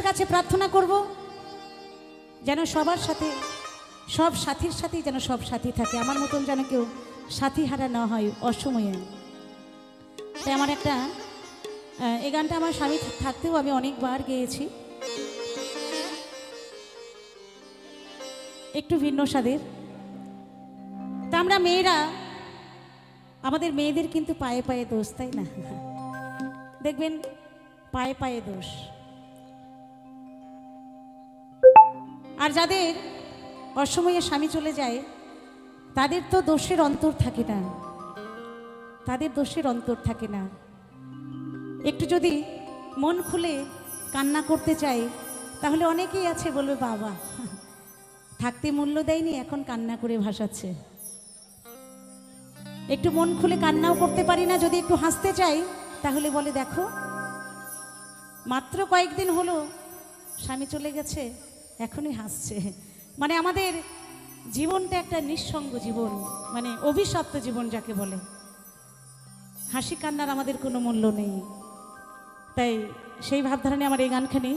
কাছে প্রার্থনা করব যেন সবার সাথে, সব সাথীর সাথেই যেন সব সাথী থাকে, আমার মতন যেন কেউ সাথী হারা না হয় অসময়ে। তাই আমার একটা এই গানটা আমার স্বামী থাকতেও আমি অনেকবার গেয়েছি, একটু ভিন্ন স্বাদের। তা আমরা মেয়েরা, আমাদের মেয়েদের কিন্তু পায়ে পায়ে দোষ, তাই না? দেখবেন পায়ে পায়ে দোষ। আর যাদের অসময়ে স্বামী চলে যায় তাদের তো দোষের অন্তর থাকে না, তাদের দোষের অন্তর থাকে না। একটু যদি মন খুলে কান্না করতে চাই তাহলে অনেকেই আছে বলবে বাবা থাকতে মূল্য দেয়নি, এখন কান্না করে ভাসাচ্ছে। একটু মন খুলে কান্নাও করতে পারি না, যদি একটু হাসতে চাই তাহলে বলে দেখো মাত্র কয়েকদিন হলো স্বামী চলে গেছে এখনই হাসছে। মানে আমাদের জীবনটা একটা নিঃসঙ্গ জীবন, মানে অভিশপ্ত জীবন যাকে বলে। হাসি কান্নার আমাদের কোনো মূল্য নেই। তাই সেই ভাবধারণে আমার এই গানখানি